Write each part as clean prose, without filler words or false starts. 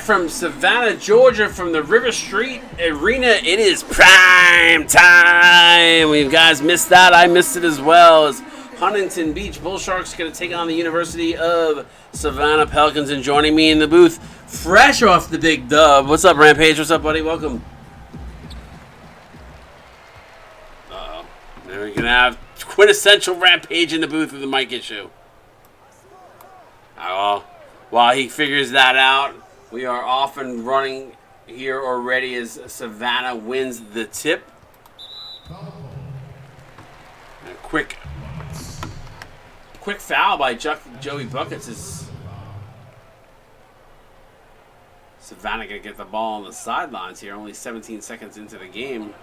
from Savannah, Georgia, from the River Street Arena. It is prime time. You guys missed that. I missed it as well. As Huntington Beach Bull Sharks going to take on the University of Savannah Pelicans. And joining me in the booth, fresh off the big dub. What's up, Rampage? What's up, buddy? Welcome. Uh-oh. Now we're going to have quintessential Rampage in the booth with the mic issue. While he figures that out, we are off and running here already as Savannah wins the tip. A quick foul by Joey Buckets is Savannah going to get the ball on the sidelines here. Only 17 seconds into the game.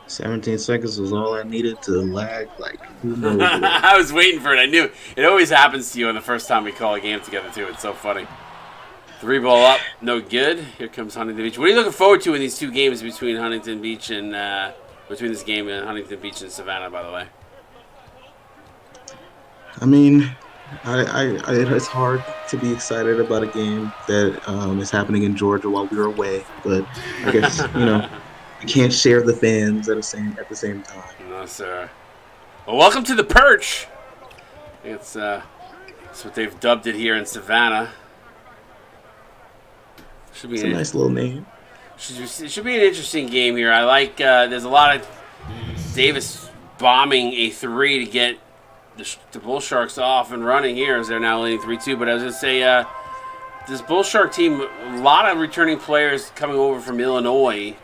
17 seconds was all I needed to lag. Like, who knows? I was waiting for it. I knew it always happens to you on the first time we call a game together too. It's so funny. 3 ball up, no good. Here comes Huntington Beach. What are you looking forward to in these two games between Huntington Beach and between this game and Huntington Beach and Savannah? By the way, I mean, it's hard to be excited about a game that is happening in Georgia while we were away. But I guess we can't share the fans at the same time. No, sir. Well, welcome to the Perch. That's what they've dubbed it here in Savannah. It's a nice little name. It should be an interesting game here. I like. There's a lot of Davis bombing a 3 to get the Bull Sharks off and running here as they're now leading 3-2. But I was going to say, this Bull Shark team, a lot of returning players coming over from Illinois.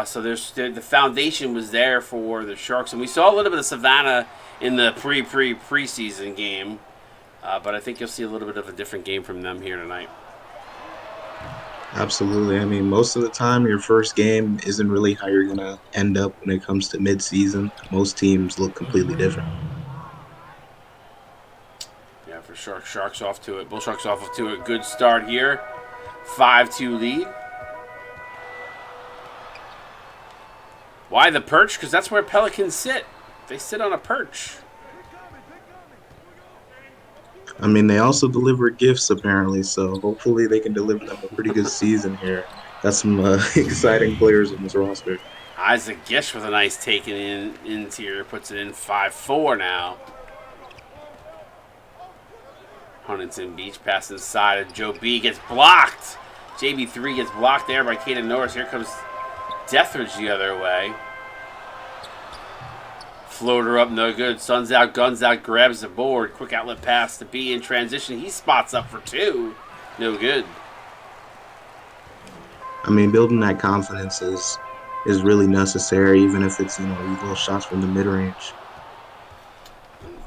So the foundation was there for the Sharks. And we saw a little bit of Savannah in the preseason game. But I think you'll see a little bit of a different game from them here tonight. Absolutely. I mean, most of the time, your first game isn't really how you're going to end up when it comes to midseason. Most teams look completely different. Yeah, for sure. Sharks off to it. Bull Sharks off to a good start here. 5-2 lead. Why the perch? Because that's where Pelicans sit. They sit on a perch. I mean, they also deliver gifts, apparently, so hopefully they can deliver them a pretty good season here. Got some exciting players on this roster. Isaac Gish with a nice take in here. Puts it in 5-4 now. Huntington Beach passes inside of Joe B. Gets blocked. JB3 gets blocked there by Caden Norris. Here comes Deathridge the other way. Floater up, no good. Suns out, guns out, grabs the board. Quick outlet pass to B in transition. He spots up for 2. No good. I mean, building that confidence is really necessary, even if it's, these little shots from the mid-range.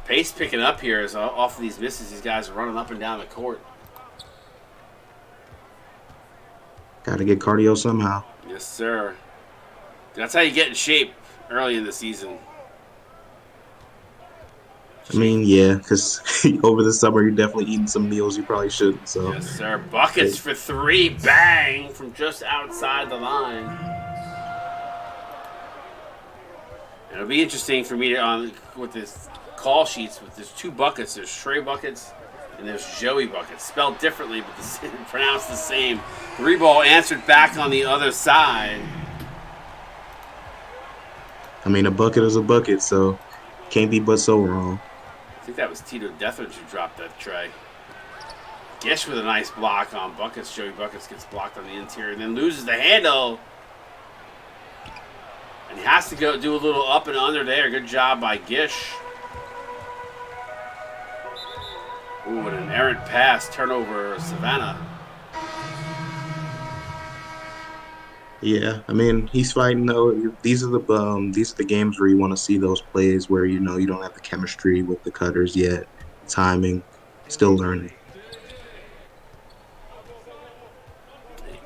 Pace picking up here is off of these misses. These guys are running up and down the court. Got to get cardio somehow. Yes, sir. That's how you get in shape early in the season. I mean, yeah, because over the summer you're definitely eating some meals you probably shouldn't. So. Yes, sir. Buckets for 3. Bang! From just outside the line. It'll be interesting for me with this call sheets. With there's 2 buckets. There's Trey Buckets and there's Joey Buckets. Spelled differently, but pronounced the same. 3 ball answered back on the other side. I mean, a bucket is a bucket, so can't be but so wrong. I think that was Tito Deathridge who dropped that tray. Gish with a nice block on Buckets. Joey Buckets gets blocked on the interior and then loses the handle. And he has to go do a little up and under there. Good job by Gish. Ooh, and an errant pass. Turnover, Savannah. Yeah, I mean, he's fighting though. These are the games where you want to see those plays where you don't have the chemistry with the cutters yet, timing, still learning.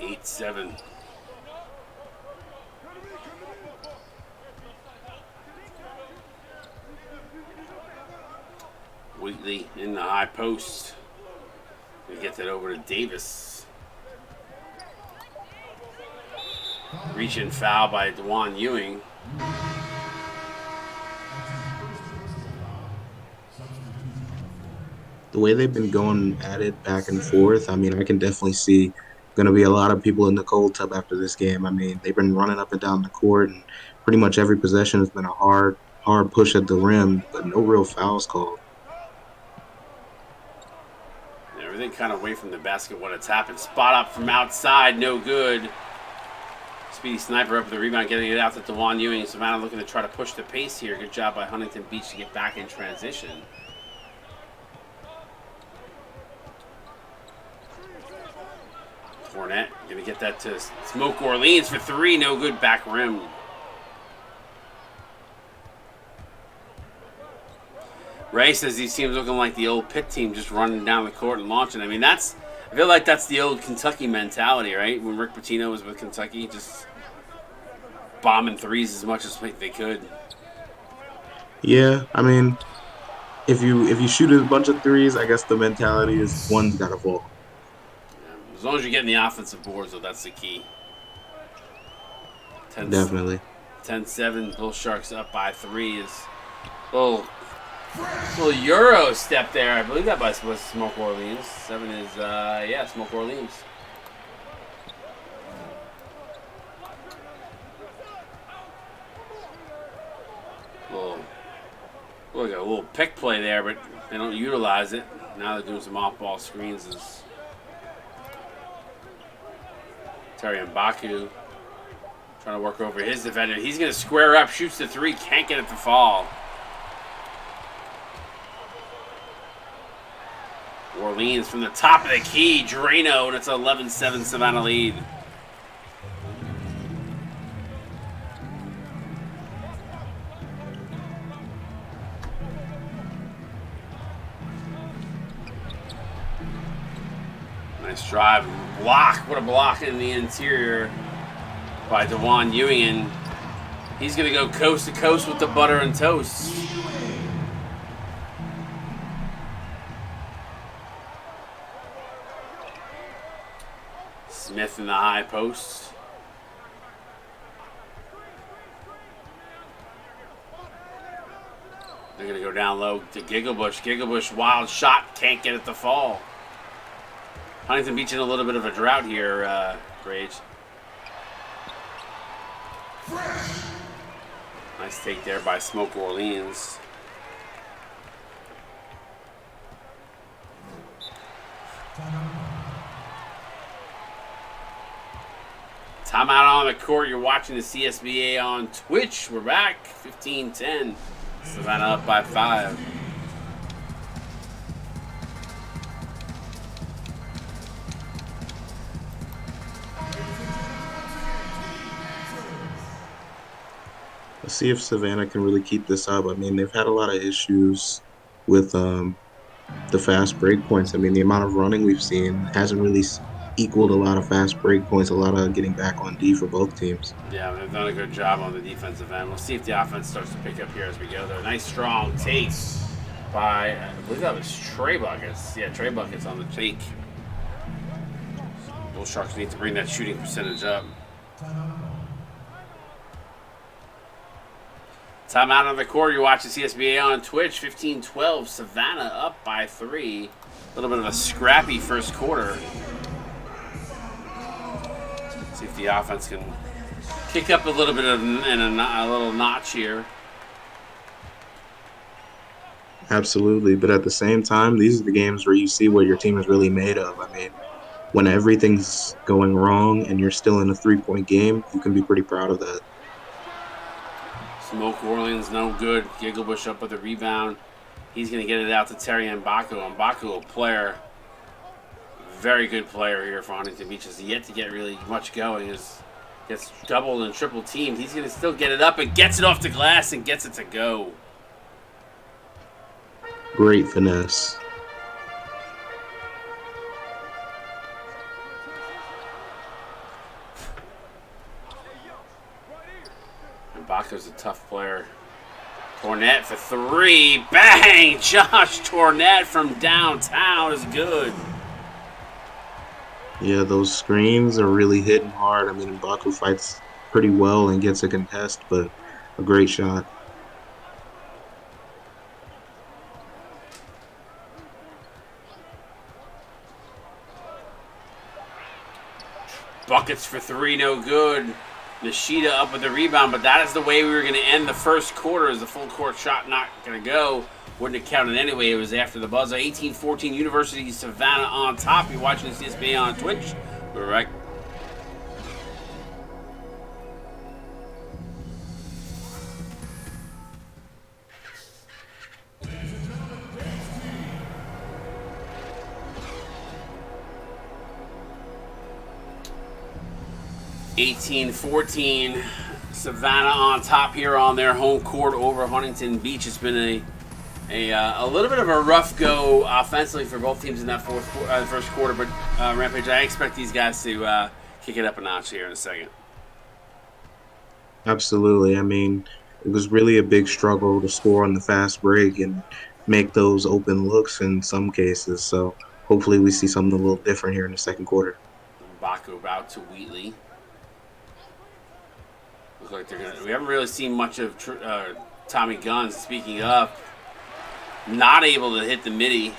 8-7. Wheatley in the high post. We get that over to Davis. Reach and foul by DeJuan Ewing. the way they've been going at it back and forth, I mean, I can definitely see going to be a lot of people in the cold tub after this game. I mean, they've been running up and down the court, and pretty much every possession has been a hard push at the rim, but no real fouls called. Everything kind of away from the basket when it's happened. Spot up from outside, no good. Speedy Sniper up with the rebound, getting it out to DeJuan Ewing. Savannah looking to try to push the pace here. Good job by Huntington Beach to get back in transition. Fournette going to get that to Smoke Orleans for three. No good, back rim. Ray says these teams looking like the old Pitt team, just running down the court and launching. I mean, I feel like that's the old Kentucky mentality, right? When Rick Pitino was with Kentucky, just bombing threes as much as they could. Yeah, I mean, if you shoot a bunch of threes, I guess the mentality is one's got to fall. Yeah, as long as you're getting the offensive boards, though, that's the key. Definitely. 10-7, Bull Sharks up by three is a little Euro step there. I believe that was Smoke Orleans. 7 is, Smoke Orleans. Look at a little pick play there, but they don't utilize it. Now they're doing some off-ball screens. Is Terry Mbaku trying to work over his defender. He's going to square up, shoots the three, can't get it to fall. Orleans from the top of the key, Drano, and it's an 11-7 Savannah lead. Nice drive, block. What a block in the interior by DeJuan Ewing. And he's going to go coast to coast with the butter and toast. Smith in the high post. They're going to go down low to Gigglebush. Gigglebush, wild shot, can't get it to fall. Huntington Beach in a little bit of a drought here, Rage. Nice take there by Smoke Orleans. Timeout on the court. You're watching the CSBA on Twitch. We're back. 15-10. Savannah up by 5. Let's see if Savannah can really keep this up. I mean, they've had a lot of issues with the fast break points. I mean, the amount of running we've seen hasn't really equaled a lot of fast break points, a lot of getting back on D for both teams. Yeah, they've done a good job on the defensive end. We'll see if the offense starts to pick up here as we go there. Nice strong take by, I believe that was Trey Buckets. Yeah, Trey Buckets on the take. Bull Sharks need to bring that shooting percentage up. Timeout on the court. You're watching CSBA on Twitch. 15-12. Savannah up by 3. A little bit of a scrappy first quarter. See if the offense can kick up a little bit of a little notch here. Absolutely, but at the same time, these are the games where you see what your team is really made of. I mean, when everything's going wrong and you're still in a 3-point game, you can be pretty proud of that. Smoke Orleans, no good. Gigglebush up with a rebound. He's going to get it out to Terry Mbaku. Mbaku, a player, very good player here for Huntington Beach. Has yet to get really much going. Gets doubled and triple teamed. He's going to still get it up and gets it off the glass and gets it to go. Great finesse. Mbaku's a tough player. Tournette for 3. Bang! Josh Tournette from downtown is good. Yeah, those screens are really hitting hard. I mean, Mbaku fights pretty well and gets a contest, but a great shot. buckets for three, no good. Nishida up with the rebound, but that is the way we were going to end the first quarter. As the full court shot not going to go. Wouldn't have counted anyway. It was after the buzzer. 18-14 University of Savannah on top. You're watching the CSBA on Twitch. We're right. (18-14) Savannah on top here on their home court over Huntington Beach. It's been a little bit of a rough go offensively for both teams in that first quarter, but Rampage, I expect these guys to kick it up a notch here in a second. Absolutely. I mean, it was really a big struggle to score on the fast break and make those open looks in some cases. So hopefully we see something a little different here in the second quarter. Baku out to Wheatley. Looks like they're gonna. We haven't really seen much of Tommy Guns. Speaking of, not able to hit the midi.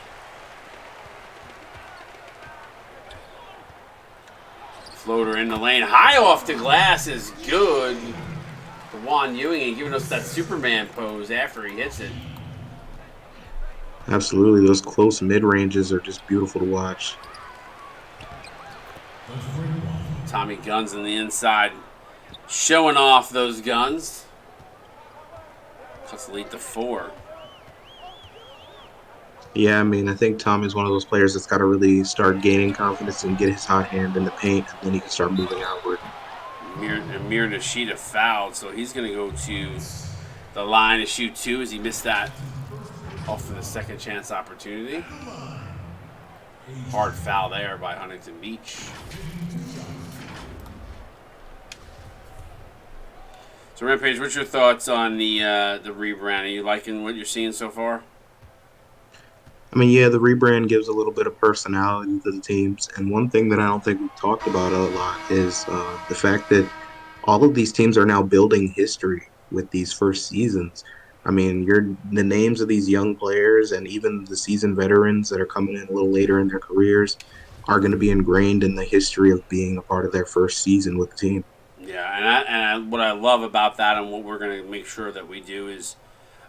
Floater in the lane, high off the glass is good for Juan Ewing and giving us that Superman pose after he hits it. Absolutely, those close mid ranges are just beautiful to watch. Tommy Guns on the inside, showing off those guns. Cuts the lead to 4. Yeah, I mean, I think Tommy's one of those players that's got to really start gaining confidence and get his hot hand in the paint, and then he can start moving outward. Amir Nishida fouled, so he's going to go to the line to shoot 2 as he missed that off for the second chance opportunity. Hard foul there by Huntington Beach. So, Rampage, what's your thoughts on the rebrand? Are you liking what you're seeing so far? I mean, yeah, the rebrand gives a little bit of personality to the teams. And one thing that I don't think we've talked about a lot is the fact that all of these teams are now building history with these first seasons. I mean, the names of these young players and even the seasoned veterans that are coming in a little later in their careers are going to be ingrained in the history of being a part of their first season with the team. Yeah, what I love about that and what we're going to make sure that we do is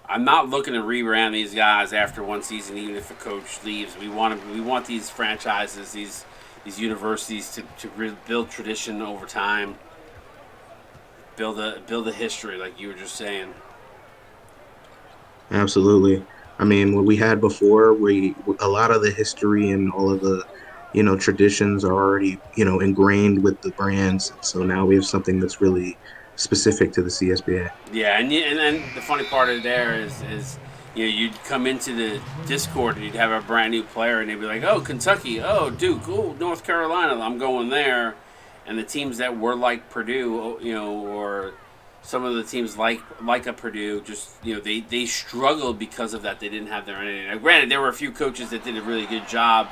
I'm not looking to rebrand these guys after one season, even if the coach leaves. We want these franchises, these universities to build tradition over time, build a history, like you were just saying. Absolutely. I mean, what we had before, a lot of the history and all of the, traditions are already, ingrained with the brands. So now we have something that's really specific to the CSBA. Yeah, and then the funny part of there is you'd come into the Discord and you'd have a brand new player and they'd be like, oh, Kentucky, oh, Duke, oh, North Carolina, I'm going there. And the teams that were like Purdue, or some of the teams like a Purdue, just they struggled because of that. They didn't have their identity. Now, granted, there were a few coaches that did a really good job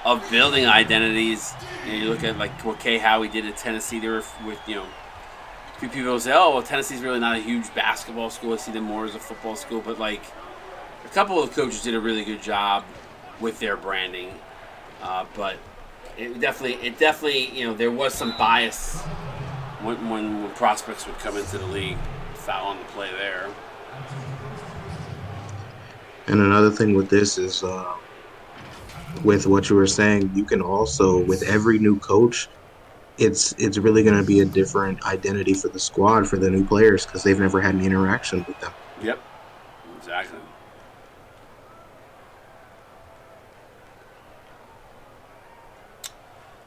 of building identities. You look at like what Kay Howie did at Tennessee. They were with a few people say, oh, well, Tennessee's really not a huge basketball school. I see them more as a football school. But like a couple of coaches did a really good job with their branding. But it definitely there was some bias when prospects would come into the league. Foul on the play there. And another thing with this is with what you were saying, you can also, with every new coach, it's really going to be a different identity for the squad, for the new players, because they've never had any interaction with them. Yep, exactly.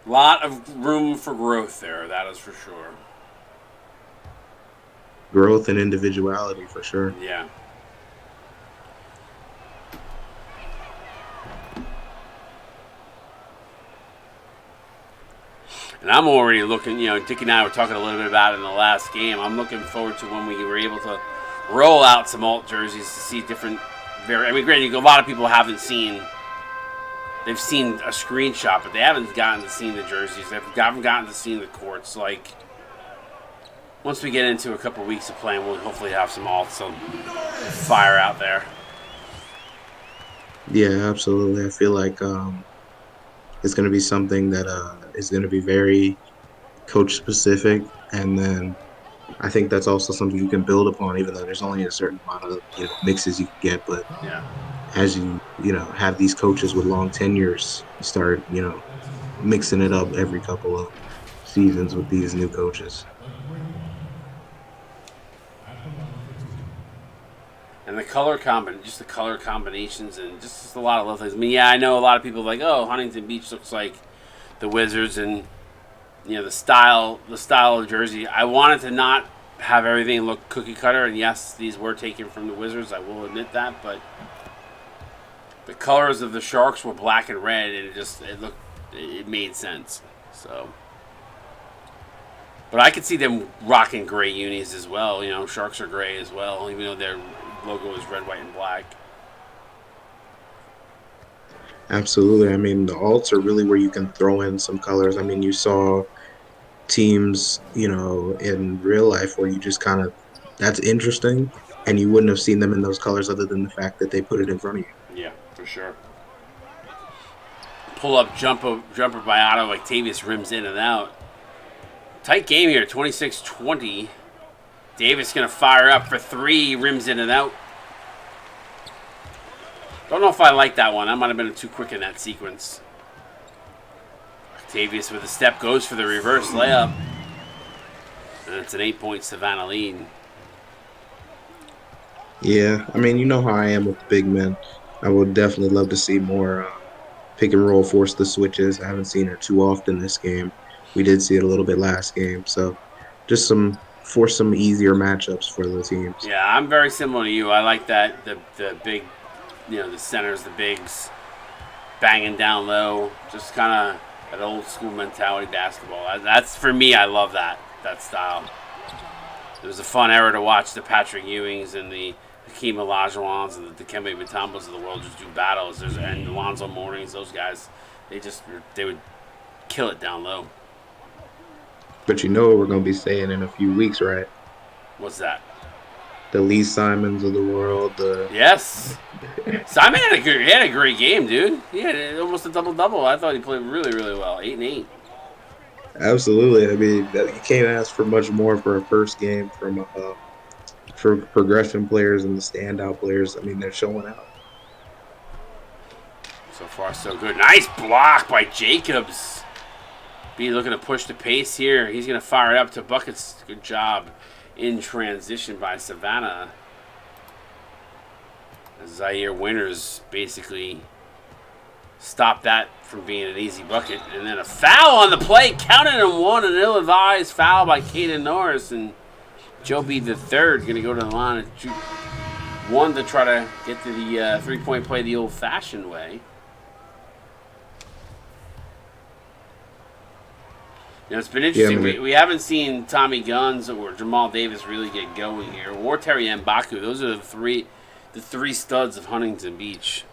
A lot of room for growth there, that is for sure. Growth and individuality, for sure. Yeah. And I'm already looking, Dick and I were talking a little bit about it in the last game. I'm looking forward to when we were able to roll out some alt jerseys to see different, granted, a lot of people haven't seen, they've seen a screenshot, but they haven't gotten to see the jerseys. They haven't gotten to see the courts. Like, once we get into a couple weeks of playing, we'll hopefully have some alts on fire out there. Yeah, absolutely. I feel like it's going to be something that is going to be very coach specific, and then I think that's also something you can build upon, even though there's only a certain amount of mixes you can get. But Yeah. as you have these coaches with long tenures, you start mixing it up every couple of seasons with these new coaches. And just the color combinations, and just a lot of little things. I mean, yeah, I know a lot of people are like, oh, Huntington Beach looks like the Wizards, and the style of jersey. I wanted to not have everything look cookie cutter, and yes, these were taken from the Wizards. I will admit that, but the colors of the Sharks were black and red, and it made sense. So, but I could see them rocking gray unis as well. Sharks are gray as well, even though their logo is red, white, and black. Absolutely. I mean, the alts are really where you can throw in some colors. I mean, you saw teams, in real life where you just kind of, that's interesting, and you wouldn't have seen them in those colors other than the fact that they put it in front of you. Yeah, for sure. Pull up jumper by Otto. Octavius rims in and out. Tight game here, 26-20. Davis going to fire up for three, rims in and out. Don't know if I like that one. That might have been too quick in that sequence. Octavius with a step goes for the reverse layup. And it's an 8-point Savannah lead. Yeah, I mean, you know how I am with the big men. I would definitely love to see more pick and roll, force the switches. I haven't seen it too often this game. We did see it a little bit last game, so just force some easier matchups for the teams. Yeah, I'm very similar to you. I like that the big, the centers, the bigs, banging down low, just kind of that old school mentality basketball. That's for me. I love that style. It was a fun era to watch the Patrick Ewings and the Hakeem Olajuwons and the Dikembe Mutombas of the world just do battles. And Alonzo Mournings, those guys, they would kill it down low. But you know what we're going to be saying in a few weeks, right? What's that? The Lee Simons of the world. Yes. Simon had a great game, dude. He had almost a double-double. I thought he played really, really well. 8 and 8. Absolutely. I mean, you can't ask for much more for a first game from for progression players and the standout players. I mean, they're showing out. So far, so good. Nice block by Jacobs. B looking to push the pace here. He's going to fire it up to buckets. Good job in transition by Savannah. Zaire Winters basically stopped that from being an easy bucket. And then a foul on the play. Counted him one. An ill-advised foul by Caden Norris. And Joby the third going to go to the line and shoot one to try to get to the three-point play the old-fashioned way. It's been interesting. Yeah, we haven't seen Tommy Guns or Jamal Davis really get going here, or Terry Mbaku. Those are the three studs of Huntington Beach.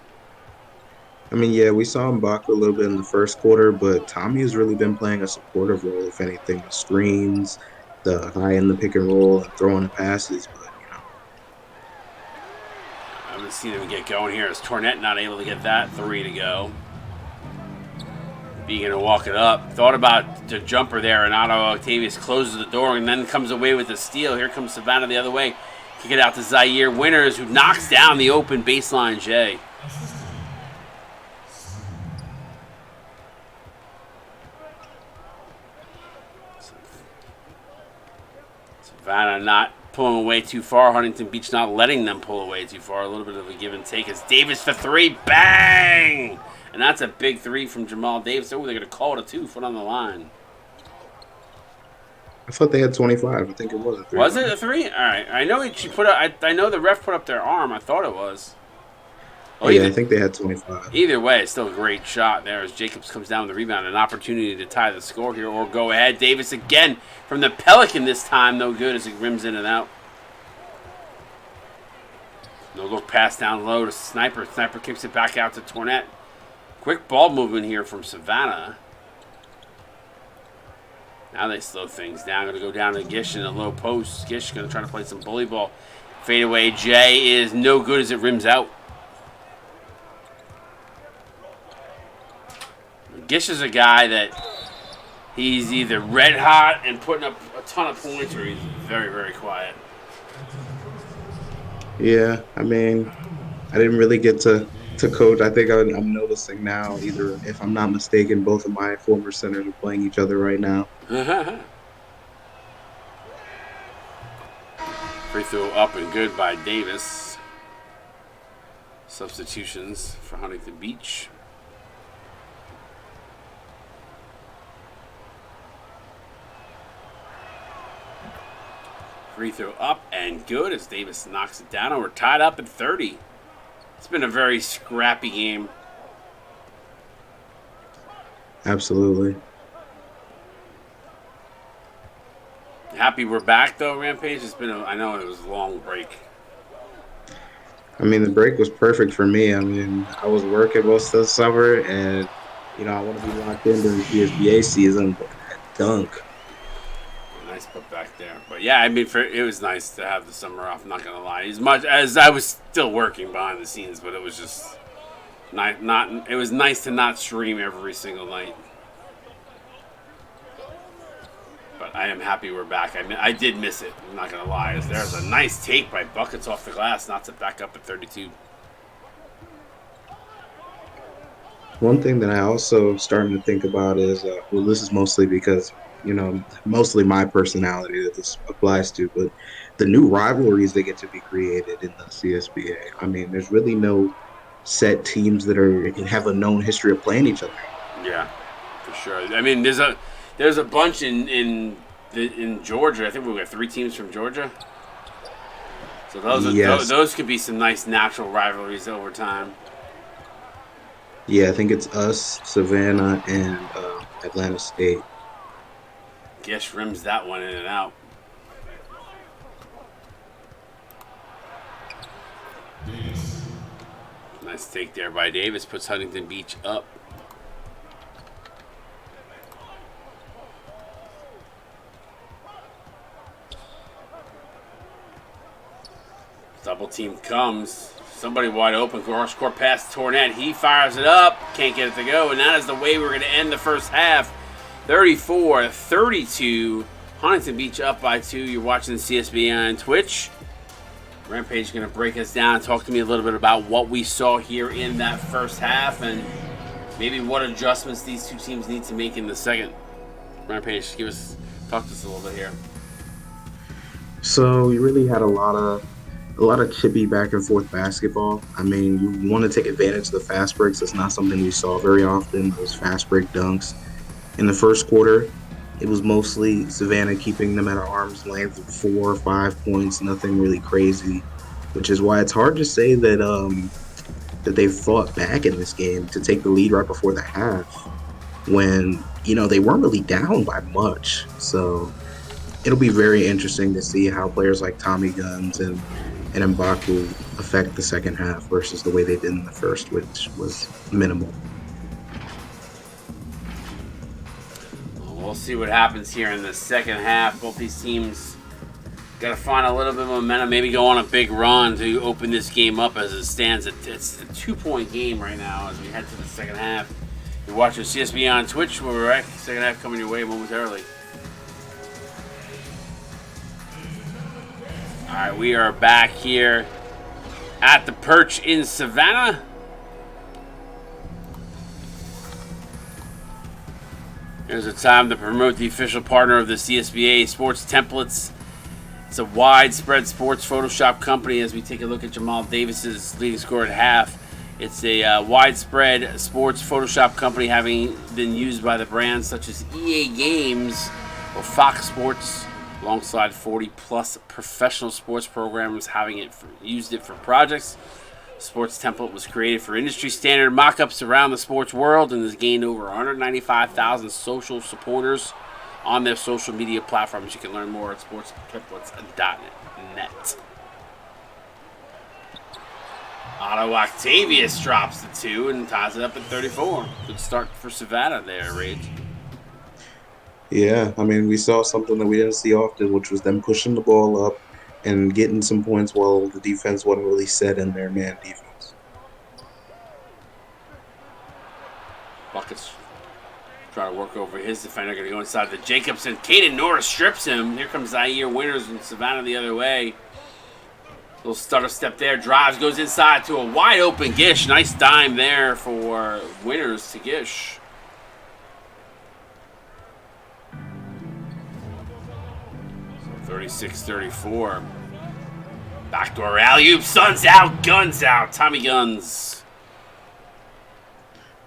I mean, yeah, we saw M'Baku a little bit in the first quarter, but Tommy has really been playing a supportive role, if anything. The screens, the high in the pick and roll, and throwing the passes. But, I haven't seen him get going here. Is Tornette not able to get that three to go? Being going to walk it up. Thought about the jumper there, and Otto Octavius closes the door and then comes away with a steal. Here comes Savannah the other way. Kick it out to Zaire Winters, who knocks down the open baseline J. Savannah not pulling away too far. Huntington Beach not letting them pull away too far. A little bit of a give and take as Davis for three. Bang! And that's a big three from Jamal Davis. Oh, they're going to call it a 2 foot on the line. I thought they had 25. I think it was a 3. Was it a 3? All right. I know I know the ref put up their arm. I thought it was. Oh, yeah, I think they had 25. Either way, it's still a great shot there as Jacobs comes down with the rebound. An opportunity to tie the score here or go ahead. Davis again from the Pelican this time. No good as it rims in and out. No look pass down low to Sniper. Sniper kicks it back out to Tornette. Quick ball movement here from Savannah. Now they slow things down. Going to go down to Gish in a low post. Gish going to try to play some bully ball. Fadeaway J is no good as it rims out. Gish is a guy that He's either red hot and putting up a ton of points, or he's very, very quiet. Yeah, I mean, I didn't really get to coach. I think I'm noticing now. Either, if I'm not mistaken, both of my former centers are playing each other right now. Free throw up and good by Davis. Substitutions for Huntington Beach. Free throw up and good as Davis knocks it down, and we're tied up at 30. It's been a very scrappy game. Absolutely. Happy we're back though, Rampage. I know it was a long break. I mean, the break was perfect for me. I mean, I was working most of the summer, and I want to be locked in during CSBA season. But that dunk, Nice put back there. But yeah, I mean, it was nice to have the summer off. I'm not gonna lie. As much as I was still working behind the scenes, but it was just not. It was nice to not stream every single night. But I am happy we're back. I did miss it. I'm not gonna lie. There's a nice take by Buckets off the glass, knocks it back up at 32. one thing that I also starting to think about is, well, this is mostly because, mostly my personality that this applies to, but the new rivalries that get to be created in the CSBA. I mean, there's really no set teams that have a known history of playing each other. Yeah, for sure. I mean, there's a bunch in Georgia. I think we've got 3 teams from Georgia. So those could be some nice natural rivalries over time. Yeah, I think it's us, Savannah, and Atlanta State. Guess rims that one in and out. Nice take there by Davis. Puts Huntington Beach up. Double team comes. Somebody wide open. Cross court pass to Tornett. He fires it up. Can't get it to go. And that is the way we're going to end the first half. 34-32. Huntington Beach up by 2. You're watching the CSB on Twitch. Rampage is going to break us down and talk to me a little bit about what we saw here in that first half and maybe what adjustments these two teams need to make in the second. Rampage, talk to us a little bit here. So we really had a lot of chippy back and forth basketball. I mean, you want to take advantage of the fast breaks. It's not something we saw very often, those fast break dunks. In the first quarter, it was mostly Savannah keeping them at arm's length of 4 or 5 points, nothing really crazy, which is why it's hard to say that they fought back in this game to take the lead right before the half when, they weren't really down by much. So it'll be very interesting to see how players like Tommy Guns and M'Baku affect the second half versus the way they did in the first, which was minimal. We'll see what happens here in the second half. Both these teams got to find a little bit of momentum, maybe go on a big run to open this game up as it stands. It's a 2-point game right now as we head to the second half. You're watching CSB on Twitch. We'll be right. Second half coming your way momentarily. All right, we are back here at the Perch in Savannah. Here's a time to promote the official partner of the CSBA, Sports Templates. It's a widespread sports Photoshop company as we take a look at Jamal Davis's leading score at half. It's a widespread sports Photoshop company having been used by the brands such as EA Games or Fox Sports, alongside 40-plus professional sports programmers having used it for projects. Sports Template was created for industry standard mock-ups around the sports world and has gained over 195,000 social supporters on their social media platforms. You can learn more at sportstemplates.net. Otto Octavius drops the 2 and ties it up at 34. Good start for Savannah there, Rage. Yeah, I mean, we saw something that we didn't see often, which was them pushing the ball up and getting some points while the defense wasn't really set in their man defense. Buckets Try to work over his defender. Going to go inside the Jacobson. Caden Norris strips him. Here comes Zaire Winters and Savannah the other way. Little stutter step there. Drives, goes inside to a wide open Gish. Nice dime there for Winters to Gish. So 36-34. Backdoor alley-oop. Sun's out. Guns out. Tommy Guns.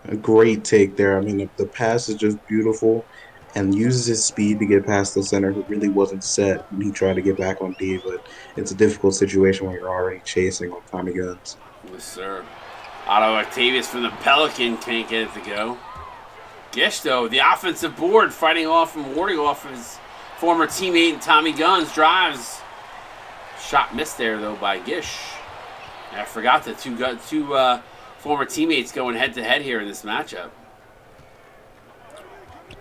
A great take there. I mean, the pass is just beautiful and uses his speed to get past the center who really wasn't set when he tried to get back on D, but it's a difficult situation when you're already chasing on Tommy Guns. Yes, sir. Otto Octavius from the Pelican can't get it to go. Gish, though, the offensive board, fighting off and warding off his former teammate Tommy Guns. Drives. Shot missed there, though, by Gish. I forgot the two former teammates going head-to-head here in this matchup.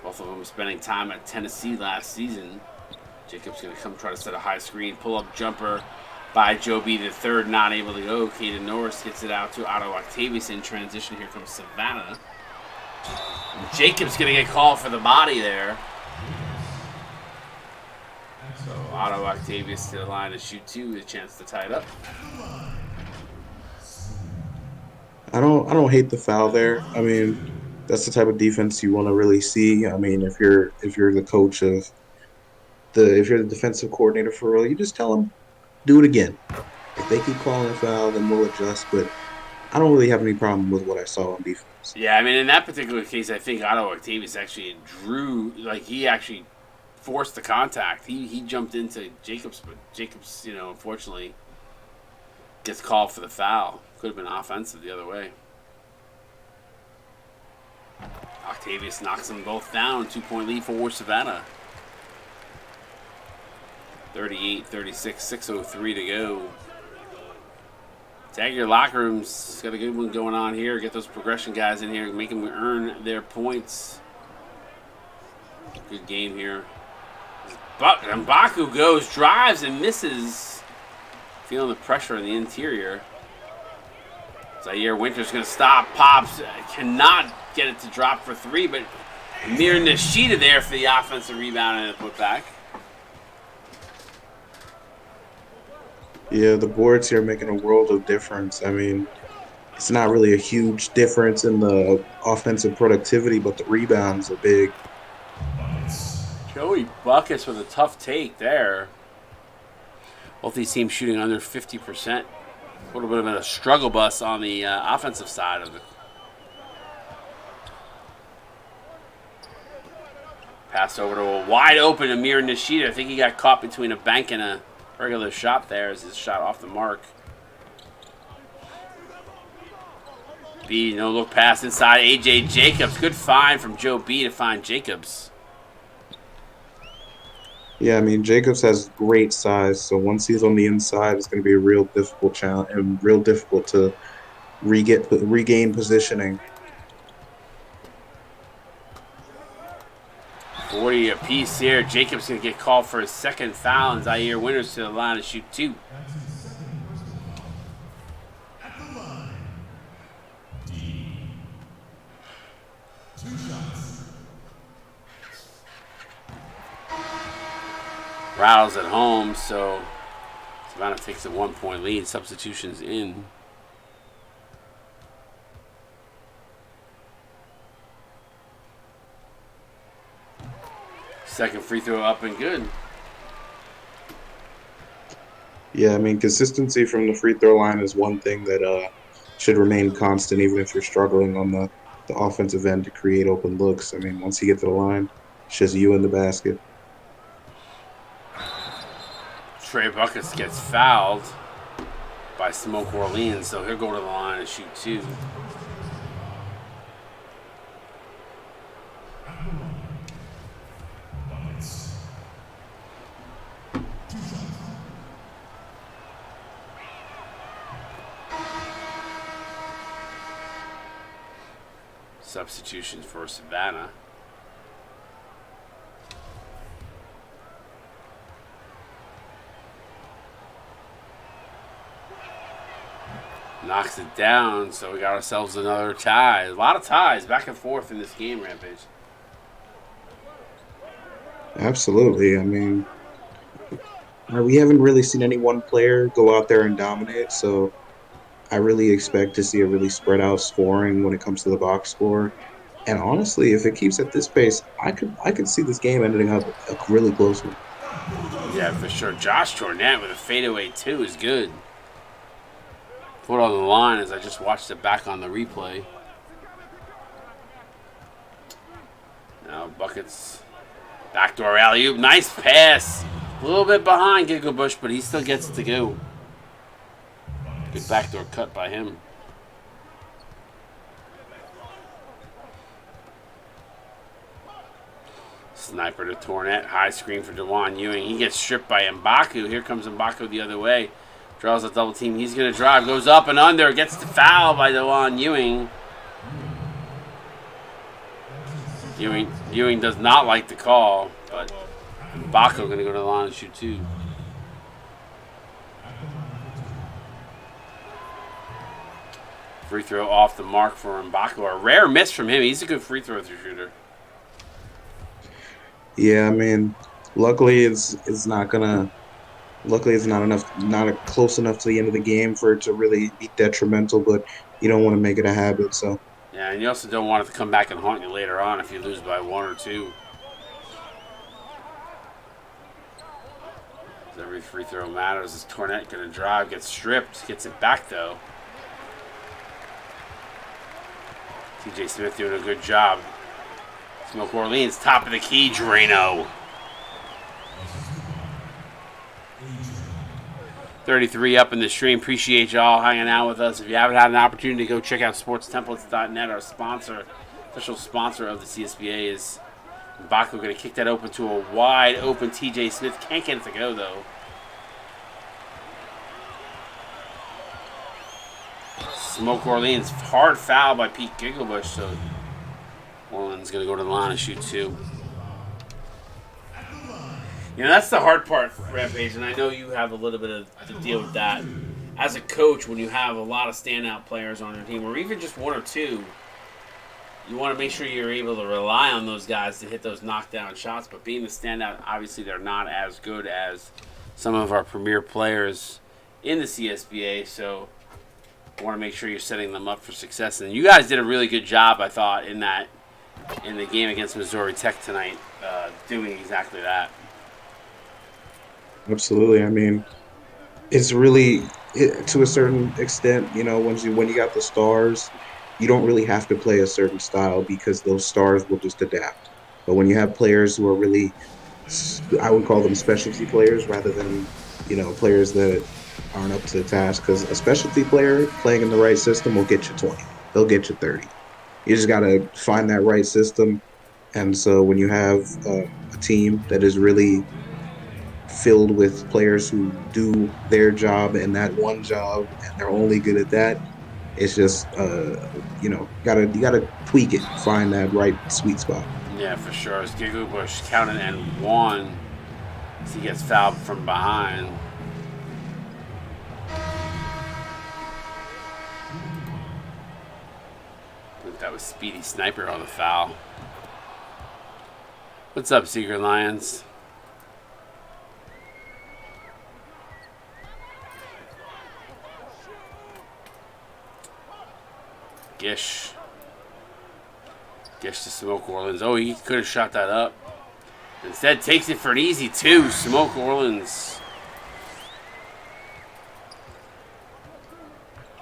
Both of them spending time at Tennessee last season. Jacob's going to come try to set a high screen. Pull-up jumper by Joe B. the third, not able to go. Caden Norris gets it out to Otto Octavius in transition. Here comes Savannah. And Jacob's going to get called for the body there. So Otto Octavius to the line to shoot two with a chance to tie it up. I don't hate the foul there. I mean, that's the type of defense you want to really see. I mean, if you're the coach of if you're the defensive coordinator for real, you just tell them, do it again. If they keep calling a foul, then we'll adjust. But I don't really have any problem with what I saw on defense. Yeah, I mean, in that particular case, I think Otto Octavius actually he actually forced the contact. He jumped into Jacobs, but Jacobs, unfortunately gets called for the foul. Could have been offensive the other way. Octavius knocks them both down. 2-point lead for Savannah. 38-36, 6:03 to go. Tag your locker rooms. Got a good one going on here. Get those progression guys in here. Make them earn their points. Good game here. Mbaku goes, drives, and misses. Feeling the pressure in the interior. Zaire Winters going to stop. Pops cannot get it to drop for three, but Amir Nishida there for the offensive rebound and a putback. Yeah, the boards here are making a world of difference. I mean, it's not really a huge difference in the offensive productivity, but the rebounds are big. Joey Buckus with a tough take there. Both these teams shooting under 50%. A little bit of a struggle bus on the offensive side of it. Passed over to a wide open Amir Nishida. I think he got caught between a bank and a regular shot there as his shot off the mark. B, no look pass inside A.J. Jacobs. Good find from Joe B to find Jacobs. Yeah, I mean, Jacobs has great size, so once he's on the inside, it's going to be a real difficult challenge and real difficult to regain positioning. 40 apiece here. Jacobs going to get called for his second foul, and Zaire Winters to the line to shoot two. Rattles at home, so Savannah takes a 1-point lead. Substitutions in. Second free throw up and good. Yeah, I mean, consistency from the free throw line is one thing that should remain constant, even if you're struggling on the offensive end to create open looks. I mean, once you get to the line, it's just you in the basket. Trey Buckets gets fouled by Smoke Orleans, so he'll go to the line and shoot two. Substitutions for Savannah. Knocks it down, so we got ourselves another tie. A lot of ties back and forth in this game, Rampage. Absolutely. I mean, we haven't really seen any one player go out there and dominate, so I really expect to see a really spread out scoring when it comes to the box score. And honestly, if it keeps at this pace, I could see this game ending up a really close one. Yeah, for sure. Josh Jornet with a fadeaway too is good. Put on the line as I just watched it back on the replay. Now buckets, backdoor alley oop, nice pass. A little bit behind Gigabush, but he still gets it to go. Good backdoor cut by him. Sniper to Tornet. High screen for DeJuan Ewing. He gets stripped by M'Baku. Here comes M'Baku the other way. Draws a double team. He's going to drive. Goes up and under. Gets the foul by DeJuan Ewing. Ewing does not like the call, but M'Baku going to go to the line and shoot two. Free throw off the mark for M'Baku. A rare miss from him. He's a good free throw shooter. Yeah, I mean, luckily it's not gonna. Luckily, it's not enough, not close enough to the end of the game for it to really be detrimental. But you don't want to make it a habit. So Yeah, and you also don't want it to come back and haunt you later on if you lose by one or two. Every free throw matters. As Tornet going to drive, gets stripped, gets it back though. TJ Smith doing a good job. Smoke Orleans, top of the key, Drano. 33 up in the stream. Appreciate y'all hanging out with us. If you haven't had an opportunity to go check out sportstemplates.net, our sponsor, official sponsor of the CSBA, is M'Baku going to kick that open to a wide open TJ Smith. Can't get it to go though. Smoke Orleans, hard foul by Pete Gigabush, so Orleans going to go to the line and shoot two. You know, that's the hard part, Rampage, and I know you have a little bit of to deal with that. As a coach, when you have a lot of standout players on your team, or even just one or two, you want to make sure you're able to rely on those guys to hit those knockdown shots. But being the standout, obviously they're not as good as some of our premier players in the CSBA, so you want to make sure you're setting them up for success. And you guys did a really good job, I thought, in the game against Missouri Tech tonight, doing exactly that. absolutely, I mean, it's really to a certain extent, you know, when you got the stars, you don't really have to play a certain style because those stars will just adapt. But when you have players who are really, I would call them specialty players rather than, you know, players that aren't up to the task. Because a specialty player playing in the right system will get you 20. They'll get you 30. You just got to find that right system. And so when you have a team that is really filled with players who do their job and that one job, and they're only good at that, it's just you know, you gotta tweak it, find that right sweet spot. Yeah, for sure. As Gigabush counted and one as he gets fouled from behind. I think that was Speedy Sniper on the foul. What's up, Secret Lions? Gish to Smoke Orleans. Oh, he could have shot that up. Instead, takes it for an easy two. Smoke Orleans.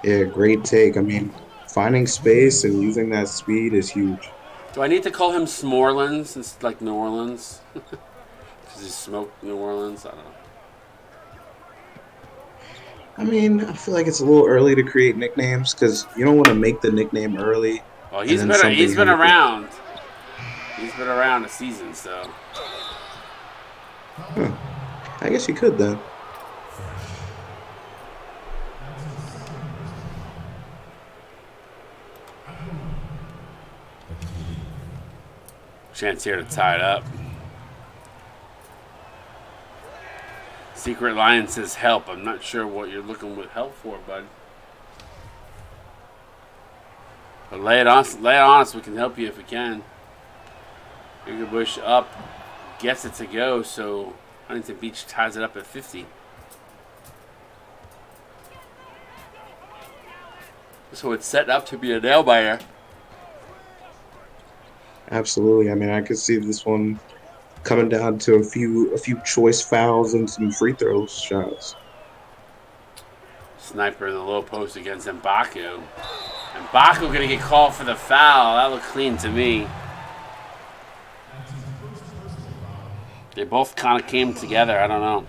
Yeah, great take. I mean, finding space and using that speed is huge. Do I need to call him Smorlands? It's like New Orleans. Because he smoked New Orleans. I don't know. I mean, I feel like it's a little early to create nicknames because you don't want to make the nickname early Well, and then something he's been happens. around. He's been around a season, so. Huh. I guess you could then. Chance here to tie it up. Secret Lion says help. I'm not sure what you're looking with help for, bud. But lay it on us. We can help you if we can. Gigabush up. gets it to go, so Huntington Beach ties it up at 50. So it's set up to be a nail biter. Absolutely. I mean, I could see this one coming down to a few choice fouls and some free throw shots. Sniper in the low post against M'Baku. M'Baku going to get called for the foul. That looked clean to me. They both kind of came together. I don't know.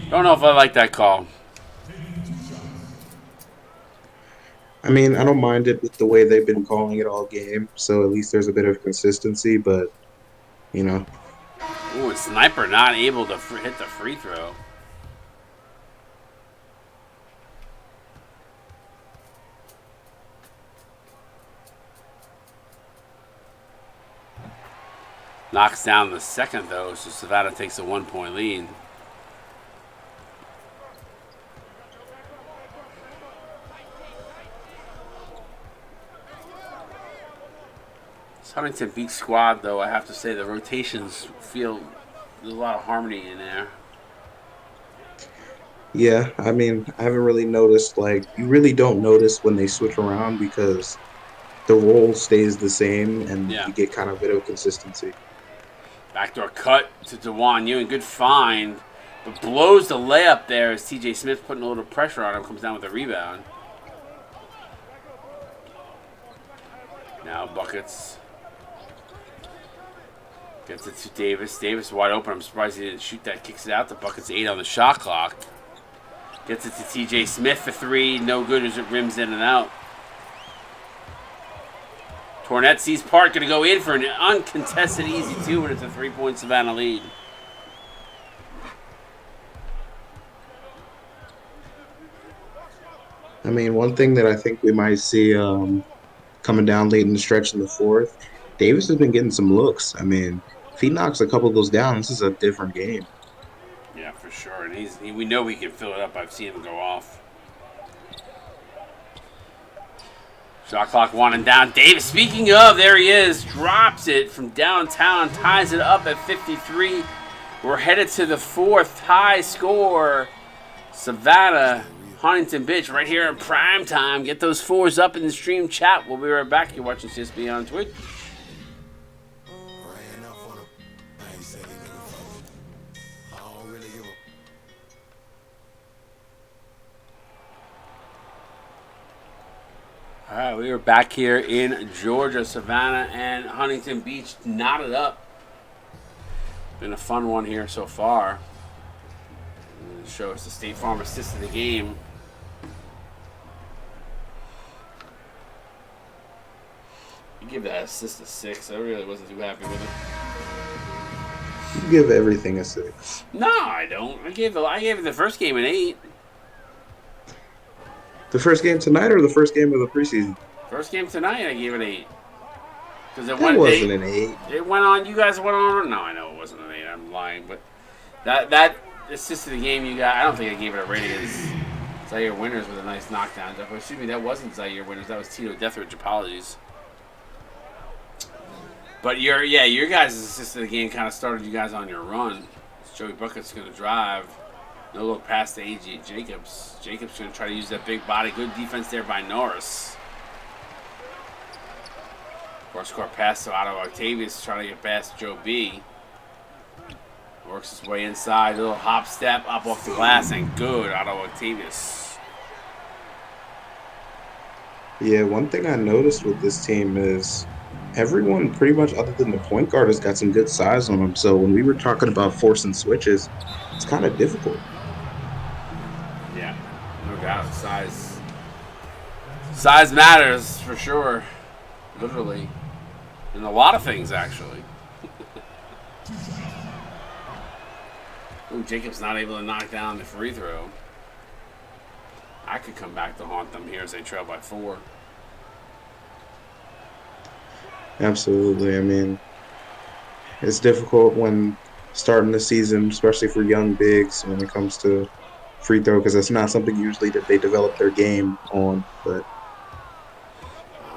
Don't know if I like that call. I mean, I don't mind it with the way they've been calling it all game, so at least there's a bit of consistency, but, you know. Ooh, and Sniper not able to hit the free throw. Knocks down the second, though, so Savannah takes a 1-point lead. Huntington Beach squad, though, I have to say the rotations feel there's a lot of harmony in there. Yeah, I mean, I haven't really noticed, like, you really don't notice when they switch around because the role stays the same and you get kind of a bit of consistency. Backdoor cut to DeJuan Ewing. Good find, but blows the layup there as TJ Smith putting a little pressure on him. Comes down with a rebound. Now buckets. Gets it to Davis. Davis wide open. I'm surprised he didn't shoot that. Kicks it out. The bucket's 8 on the shot clock. Gets it to TJ Smith for 3. No good as it rims in and out. Tornette sees Park. Going to go in for an uncontested easy 2, and it's a 3-point Savannah lead. I mean, one thing that I think we might see coming down late in the stretch in the fourth, Davis has been getting some looks. I mean, if he knocks a couple of those down, this is a different game. Yeah, for sure. And we know he can fill it up. I've seen him go off. Shot clock winding down. Davis, speaking of, there he is. Drops it from downtown. Ties it up at 53. We're headed to the fourth high score. Savannah, Huntington Beach, right here in prime time. Get those fours up in the stream chat. We'll be right back. You're watching Csba on Twitch. All right, we are back here in Georgia. Savannah and Huntington Beach knotted up. Been a fun one here so far. Show us the State Farm assist of the game. You give that assist a 6. I really wasn't too happy with it. You give everything a 6. No, I don't. I gave it the first game an 8. The first game tonight or the first game of the preseason? First game tonight, I gave it 8. Because it wasn't an 8. It went on. You guys went on. No, I know it wasn't an 8. I'm lying, but that assist of the game you got. I don't think I gave it a rating. As Zaire Winters with a nice knockdown. Excuse me, that wasn't Zaire Winters. That was Tito Deathridge. Apologies. But your guys' assist of the game kind of started you guys on your run. Joey Bucket's going to drive. No look past to A.J. Jacobs. Jacobs going to try to use that big body. Good defense there by Norris. Cross-court pass to Otto Octavius trying to get past Joe B. Works his way inside. A little hop step up off the glass and good. Otto Octavius. Yeah, one thing I noticed with this team is everyone pretty much other than the point guard has got some good size on them. So when we were talking about forcing switches, it's kind of difficult. Yeah, no doubt. Size matters for sure. Literally. In a lot of things, actually. Ooh, Jacob's not able to knock down the free throw. I could come back to haunt them here as they trail by 4. Absolutely. I mean, it's difficult when starting the season, especially for young bigs, when it comes to free throw, because that's not something usually that they develop their game on. But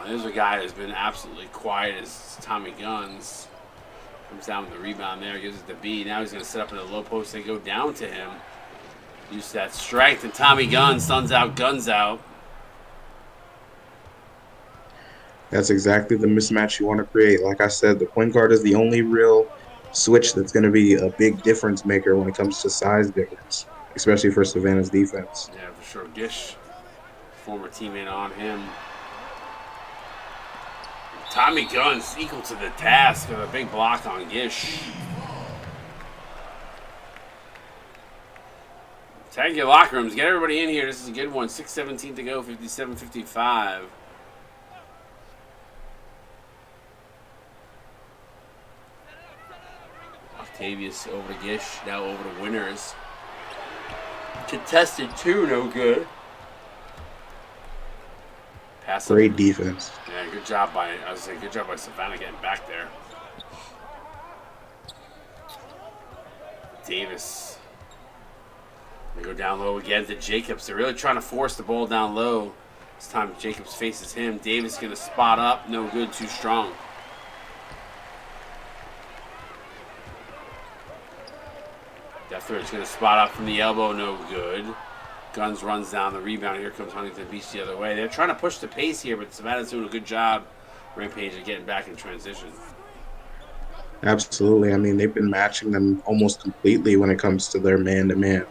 there's a guy who's been absolutely quiet as Tommy Guns. Comes down with the rebound there, gives it to B. Now he's going to set up in the low post. They go down to him. Use that strength, and Tommy Gunn, suns out, guns out. That's exactly the mismatch you want to create. Like I said, the point guard is the only real switch that's going to be a big difference maker when it comes to size difference, especially for Savannah's defense. Yeah, for sure. Gish, former teammate on him. Tommy Gunn's equal to the task with a big block on Gish. Tag your locker rooms. Get everybody in here. This is a good one. 6:17 to go. 57-55. Octavius over to Gish. Now over to Winners. Contested two. No good. Pass Great up. defense. Yeah, good job by good job by Savannah getting back there. Davis. They go down low again to Jacobs. They're really trying to force the ball down low. This time Jacobs faces him. Davis going to spot up. No good. Too strong. Deathridge going to spot up from the elbow. No good. Guns runs down the rebound. Here comes Huntington Beach the other way. They're trying to push the pace here, but Savannah's doing a good job. Rampage are getting back in transition. Absolutely. I mean, they've been matching them almost completely when it comes to their man-to-man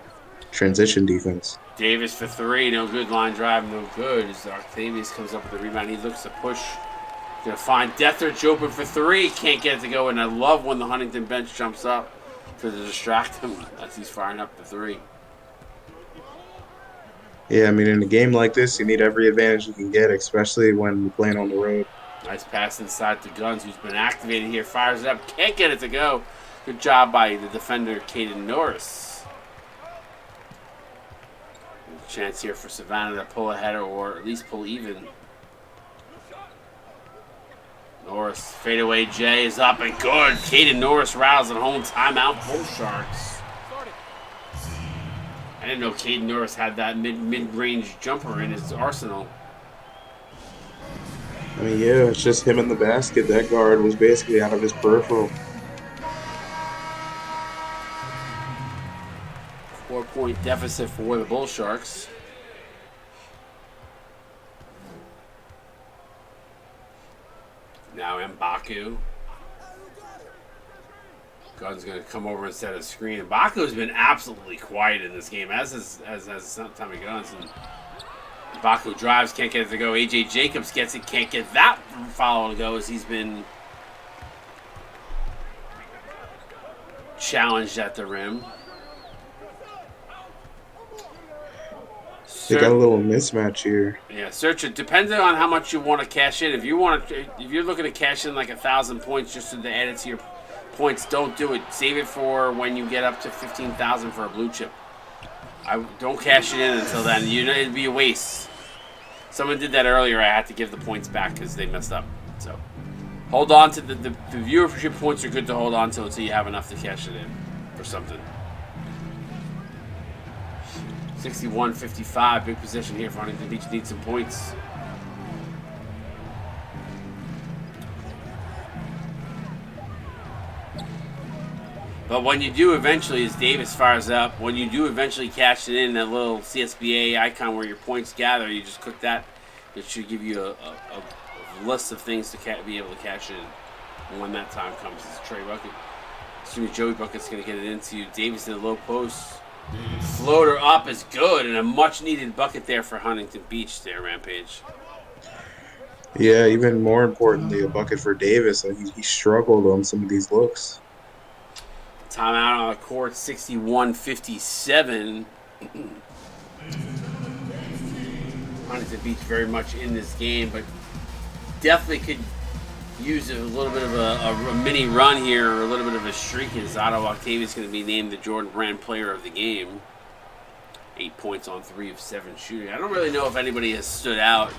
transition defense. Davis for three. No good. Line drive. No good. As Octavius comes up with the rebound, he looks to push. Going to find Deathridge open for three. Can't get it to go, and I love when the Huntington bench jumps up to distract him as he's firing up the three. Yeah, I mean, in a game like this, you need every advantage you can get, especially when you're playing on the road. Nice pass inside to Guns, who's been activated here. Fires it up. Can't get it to go. Good job by the defender, Caden Norris. Chance here for Savannah to pull ahead or at least pull even. Norris, fadeaway J is up and good. Caden Norris rattles at home. Timeout, Bull Sharks. I didn't know Caden Norris had that mid-range jumper in his arsenal. I mean, yeah, it's just him in the basket. That guard was basically out of his peripheral. 4-point deficit for the Bull Sharks. Now M'Baku. Gunn's going to come over and set a screen. M'Baku's been absolutely quiet in this game, as Tommy Guns. And M'Baku drives, can't get it to go. AJ Jacobs gets it, can't get that follow to go as he's been challenged at the rim. They got a little mismatch here. Yeah, search it. Depending on how much you want to cash in. If you're looking to cash in like 1,000 points just to add it to your points, don't do it. Save it for when you get up to 15,000 for a blue chip. I don't cash it in until then. It'd be a waste. Someone did that earlier. I had to give the points back because they messed up. So hold on to the viewership points are good to hold on to until you have enough to cash it in for something. 61-55, big position here for Huntington Beach. Needs some points. But when you do eventually, as Davis fires up, when you do eventually cash it in, that little CSBA icon where your points gather, you just click that. It should give you a list of things to be able to cash in. And when that time comes, it's Trey Bucket. Assuming Joey Bucket's going to get it into Davis in the low post. Floater up is good, and a much-needed bucket there for Huntington Beach there, Rampage. Yeah, even more importantly, a bucket for Davis. He struggled on some of these looks. Timeout on the court, 61-57. Huntington Beach very much in this game, but definitely could use a little bit of a mini run here, or a little bit of a streak, as Otto Octavius is going to be named the Jordan Brand Player of the Game. 8 points on 3 of 7 shooting. I don't really know if anybody has stood out.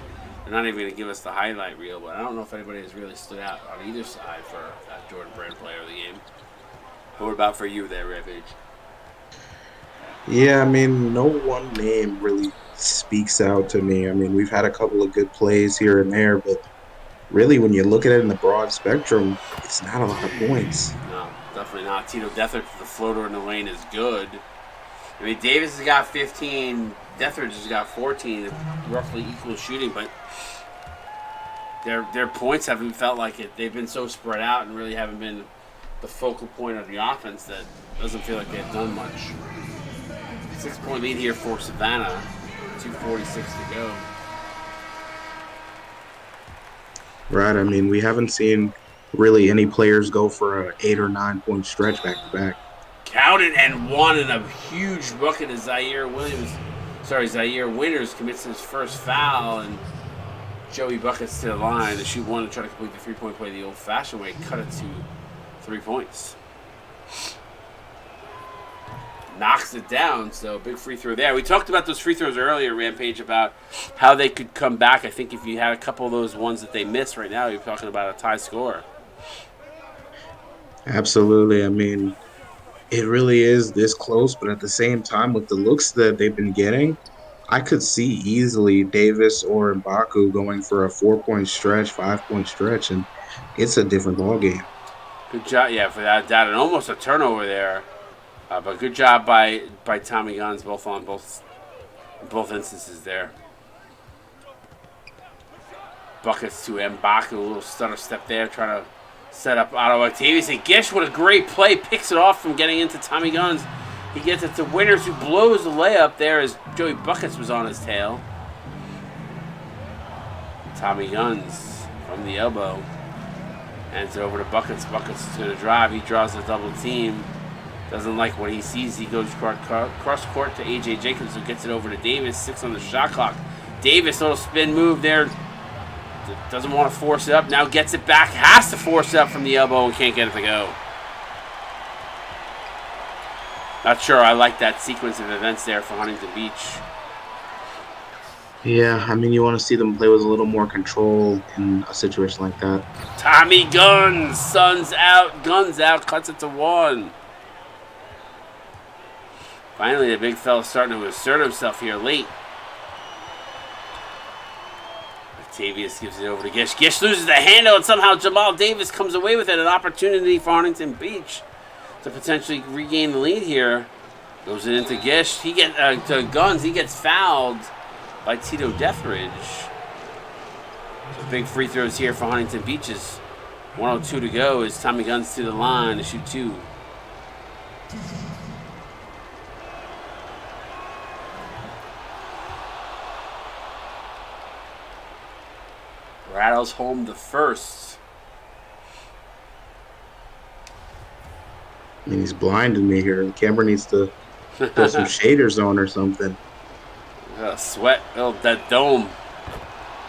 They're not even going to give us the highlight reel, but I don't know if anybody has really stood out on either side for that Jordan Brand Player of the Game. What about for you there, Rampage? Yeah, I mean, no one name really speaks out to me. I mean, we've had a couple of good plays here and there, but really, when you look at it in the broad spectrum, it's not a lot of points. No, definitely not. Tito Deathridge, the floater in the lane is good. I mean, Davis has got 15. Deathridge has got 14. Roughly equal shooting, but their points haven't felt like it. They've been so spread out and really haven't been the focal point of the offense that doesn't feel like they've done much. 6-point lead here for Savannah. 2:46 to go. Right. I mean, we haven't seen really any players go for an 8 or 9 point stretch back to back. Counted and won in a huge bucket as Zaire Winters commits his first foul, and Joey buckets to the line to shoot one and try to complete the 3-point play the old-fashioned way. Cut it to 3 points. Knocks it down, so big free throw there. We talked about those free throws earlier, Rampage, about how they could come back. I think if you had a couple of those ones that they missed right now, you're talking about a tie score. Absolutely. I mean, it really is this close, but at the same time, with the looks that they've been getting, I could see easily Davis or M'Baku going for a 4-point stretch, 5-point stretch, and it's a different ballgame. Good job, yeah, for that, and almost a turnover there. But good job by Tommy Guns, both instances there. Buckets to M'Baku, a little stutter step there, trying to set up Otto Octavius. And Gish, what a great play, picks it off from getting into Tommy Guns. He gets it to Winters, who blows the layup there as Joey Buckets was on his tail. Tommy Guns from the elbow. Hands it over to Buckets. Buckets is going to drive. He draws a double team. Doesn't like what he sees. He goes cross court to A.J. Jenkins, who gets it over to Davis. 6 on the shot clock. Davis, little spin move there. Doesn't want to force it up. Now gets it back. Has to force it up from the elbow and can't get it to go. Not sure I like that sequence of events there for Huntington Beach. Yeah, I mean, you want to see them play with a little more control in a situation like that. Tommy Guns. Guns out. Cuts it to 1. Finally, the big fella starting to assert himself here late. Octavius gives it over to Gish. Gish loses the handle, and somehow Jamal Davis comes away with it. An opportunity for Huntington Beach to potentially regain the lead here. Goes it into Gish. He gets to Guns. He gets fouled by Tito Deathridge. So big free throws here for Huntington Beach's 1:02 to go as Tommy Guns to the line to shoot 2. Rattles home the first. I mean, he's blinding me here. The camera needs to put some shaders on or something. Sweat. Oh, that dome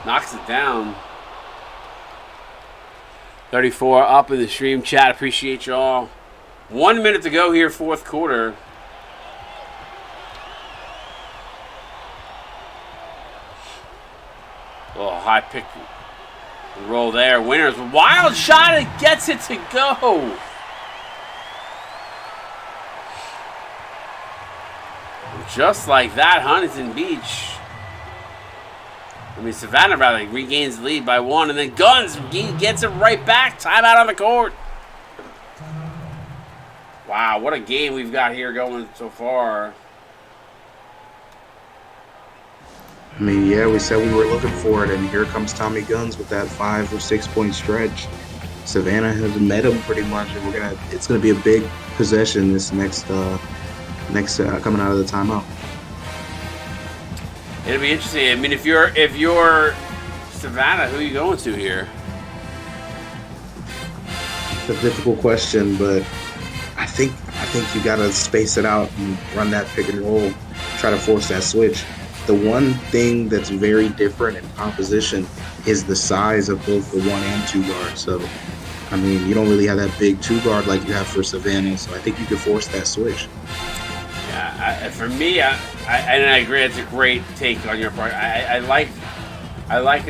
knocks it down. 34 up in the stream chat. Appreciate y'all. 1 minute to go here, fourth quarter. Oh, high pick and roll there. Winters, wild shot, and gets it to go. Just like that, Huntington Beach. Savannah rather regains the lead by 1, and then Guns gets it right back. Timeout on the court. Wow, what a game we've got here going so far. I mean, yeah, we said we were looking for it, and here comes Tommy Guns with that 5 or 6 point stretch. Savannah has met him pretty much, and it's gonna be a big possession this next coming out of the timeout. It'll be interesting. I mean, if you're Savannah, who are you going to here? It's a difficult question, but I think you gotta space it out and run that pick and roll, try to force that switch. The one thing that's very different in composition is the size of both the 1 and 2 guards. So, I mean, you don't really have that big 2 guard like you have for Savannah. So I think you could force that switch. Yeah, for me, I agree. It's a great take on your part. I like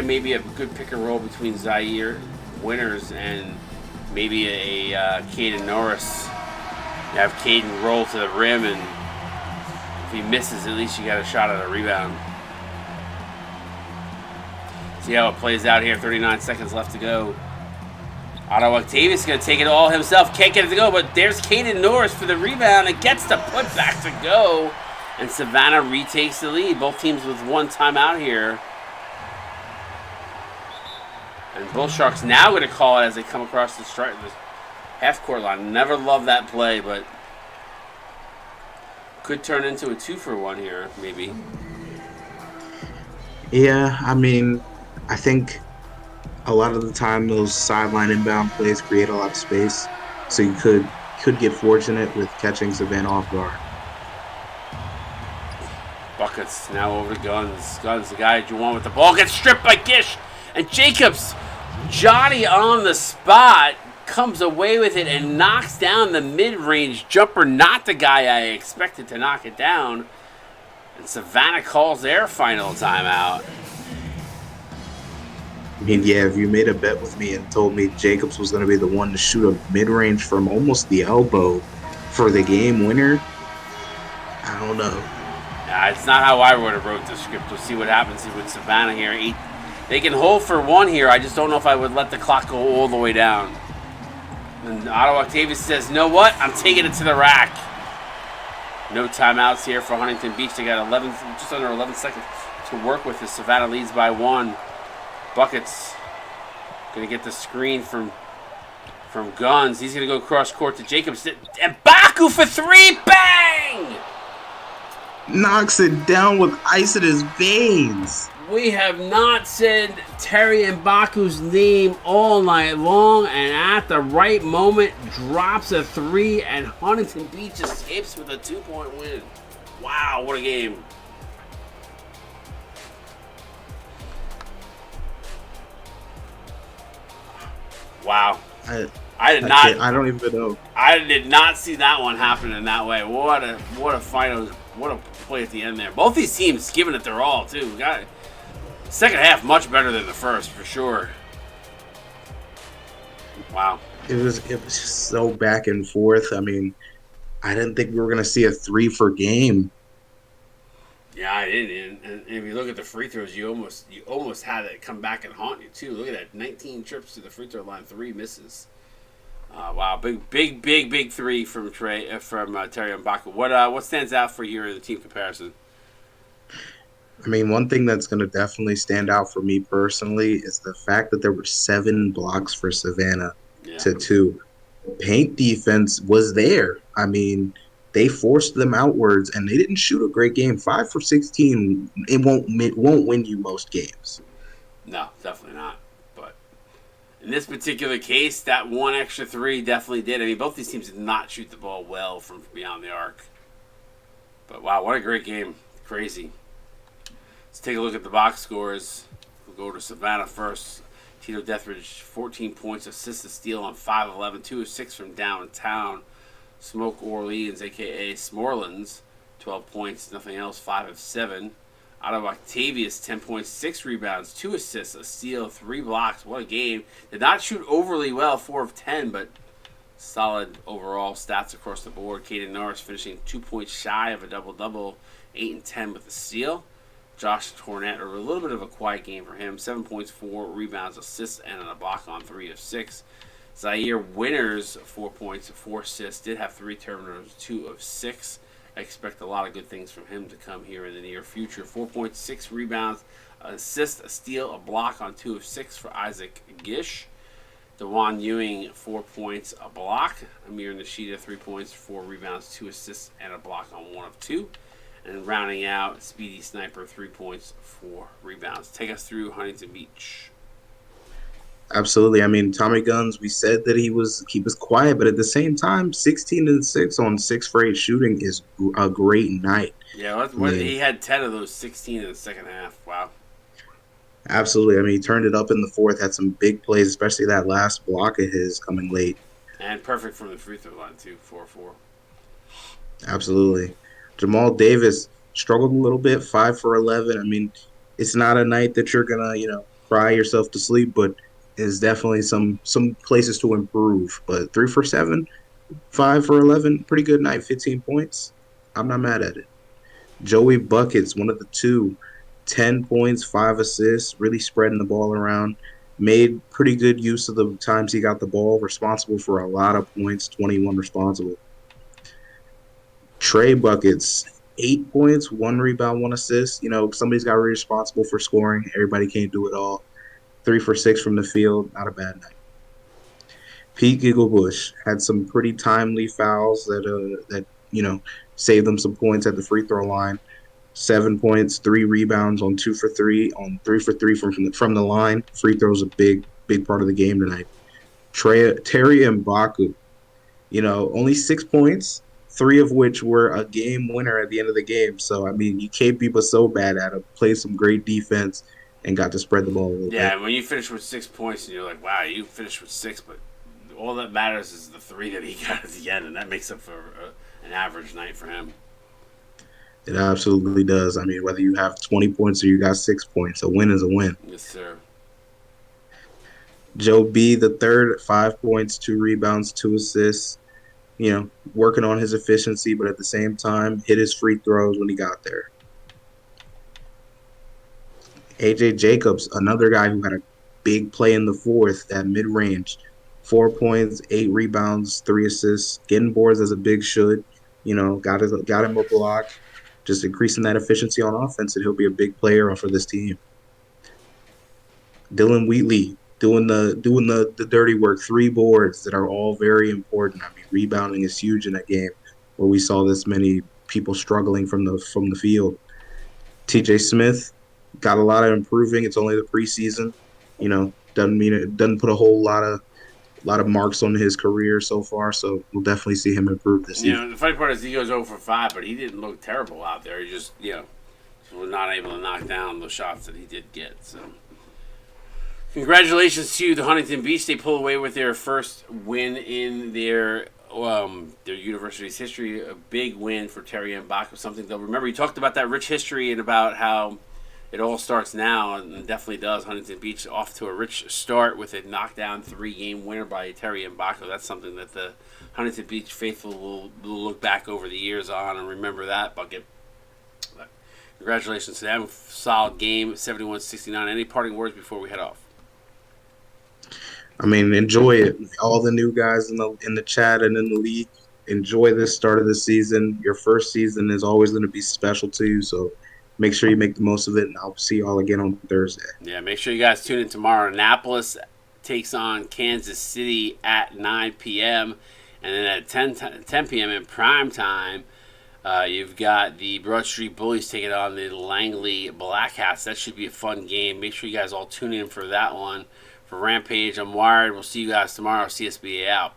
maybe a good pick and roll between Zaire Winters and maybe a Caden Norris. You have Caden roll to the rim, and if he misses, at least you got a shot at a rebound. See how it plays out here. 39 seconds left to go. Otto Octavius going to take it all himself. Can't get it to go, but there's Caden Norris for the rebound and gets the putback to go. And Savannah retakes the lead. Both teams with one timeout here. And Bull Sharks now going to call it as they come across the half-court line. Never loved that play, but could turn into a 2-for-1 here, maybe. Yeah, I mean, I think a lot of the time those sideline inbound plays create a lot of space, so you could get fortunate with catching Savannah off guard. Buckets now over to Guns. Guns, the guy you want with the ball, gets stripped by Gish. And Jacobs, Johnny on the spot, comes away with it and knocks down the mid-range jumper. Not the guy I expected to knock it down. And Savannah calls their final timeout. I mean, yeah, if you made a bet with me and told me Jacobs was going to be the one to shoot a mid-range from almost the elbow for the game winner, I don't know. It's not how I would have wrote the script. We'll see what happens with Savannah here. They can hold for one here. I just don't know if I would let the clock go all the way down. And Otto Octavius says, "You know what? I'm taking it to the rack." No timeouts here for Huntington Beach. They got just under 11 seconds to work with as Savannah leads by 1. Buckets going to get the screen from Guns. He's going to go cross court to Jacobs. And Baku for 3. Bang! Knocks it down with ice in his veins. We have not said Terry Mbaku's name all night long, and at the right moment, drops a 3, and Huntington Beach escapes with a 2-point win. Wow, what a game. Wow. I don't even know. I did not see that one happen in that way. What a final, what a play at the end there. Both these teams giving it their all, too. We got second half much better than the first, for sure. Wow. It was just so back and forth. I mean, I didn't think we were going to see a 3 for game. Yeah, I didn't. And if you look at the free throws, you almost had it come back and haunt you too. Look at that, 19 trips to the free throw line, 3 misses. Wow, big 3 from Terry Mbaku. What stands out for you in the team comparison? I mean, one thing that's going to definitely stand out for me personally is the fact that there were 7 blocks for Savannah to 2. Paint defense was there. I mean, they forced them outwards, and they didn't shoot a great game. 5 for 16, it won't win you most games. No, definitely not. But in this particular case, that one extra 3 definitely did. I mean, both these teams did not shoot the ball well from beyond the arc. But wow, what a great game. Crazy. Let's take a look at the box scores. We'll go to Savannah first. Tito Deathridge, 14 points, assist, a steal on 5 of 11, 2 of 6 from downtown. Smoke Orleans, a.k.a. Smorlands, 12 points, nothing else, 5 of 7. Otto Octavius, 10 points, 6 rebounds, 2 assists, a steal, 3 blocks. What a game. Did not shoot overly well, 4 of 10, but solid overall stats across the board. Caden Norris finishing 2 points shy of a double-double, 8 and 10 with a steal. Josh Tornett, a little bit of a quiet game for him, 7 points, 4 rebounds, assists, and a block on 3 of 6. Zaire Winters, 4 points, 4 assists, did have 3 turnovers, 2 of 6. I expect a lot of good things from him to come here in the near future. 4 points, 6 rebounds, an assist, a steal, a block on 2 of 6 for Isaac Gish. DeJuan Ewing, 4 points, a block. Amir Nishida, 3 points, 4 rebounds, 2 assists, and a block on 1 of 2. And rounding out, Speedy Sniper, 3 points, 4 rebounds. Take us through Huntington Beach. Absolutely. I mean, Tommy Guns, we said that he was quiet, but at the same time, 16 and 6 on 6 for 8 shooting is a great night. Yeah, he had 10 of those 16 in the second half. Wow. Absolutely. I mean, he turned it up in the fourth, had some big plays, especially that last block of his coming late. And perfect from the free throw line, too, 4-4. Absolutely. Jamal Davis struggled a little bit, 5 for 11. I mean, it's not a night that you're going to, cry yourself to sleep, but is definitely some places to improve. But 3 for 7, 5 for 11, pretty good night, 15 points. I'm not mad at it. Joey Buckets, one of the 2, 10 points, 5 assists, really spreading the ball around. Made pretty good use of the times he got the ball. Responsible for a lot of points. 21 responsible. Trey buckets. 8 points, 1 rebound, 1 assist. Somebody's got to be responsible for scoring. Everybody can't do it all. 3 for 6 from the field. Not a bad night. Pete Gigglebush had some pretty timely fouls that saved them some points at the free throw line. 7 points, 3 rebounds on 2 for 3 on 3 for 3 from the line. Free throws a big part of the game tonight. Terry M'Baku, only 6 points, three of which were a game winner at the end of the game. So I mean, you can't be but so bad at him. Played some great defense and got to spread the ball a little Yeah, bit. and when you finish with 6 points and you're like, wow, you finished with six, but all that matters is the three that he got at the end, and that makes up for an average night for him. It absolutely does. I mean, whether you have 20 points or you got 6 points, a win is a win. Yes, sir. Joe B, the third, 5 points, 2 rebounds, 2 assists. Working on his efficiency, but at the same time, hit his free throws when he got there. AJ Jacobs, another guy who had a big play in the fourth, that mid range. 4 points, 8 rebounds, 3 assists, getting boards as a big should. Got him a block, just increasing that efficiency on offense, and he'll be a big player for this team. Dylan Wheatley doing the dirty work, 3 boards that are all very important. I mean, rebounding is huge in that game where we saw this many people struggling from the field. TJ Smith got a lot of improving. It's only the preseason. Doesn't mean it doesn't put a lot of marks on his career so far. So we'll definitely see him improve this season. The funny part is he goes 0 for 5, but he didn't look terrible out there. He just, was not able to knock down the shots that he did get. So, congratulations to the Huntington Beach. They pull away with their first win in their university's history. A big win for Terry M'Baku. Something they'll remember. You talked about that rich history and about how it all starts now, and definitely does. Huntington Beach off to a rich start with a knockdown 3-game winner by Terry M'Baku. That's something that the Huntington Beach faithful will look back over the years on and remember that bucket. But congratulations to them. Solid game, 71-69. Any parting words before we head off? I mean, enjoy it. All the new guys in the chat and in the league, enjoy this start of the season. Your first season is always going to be special to you, so make sure you make the most of it, and I'll see you all again on Thursday. Yeah, make sure you guys tune in tomorrow. Annapolis takes on Kansas City at 9 p.m. And then at 10 p.m. in prime time, you've got the Broad Street Bullies taking on the Langley Black Hats. That should be a fun game. Make sure you guys all tune in for that one. For Rampage, I'm Wired. We'll see you guys tomorrow. CSBA out.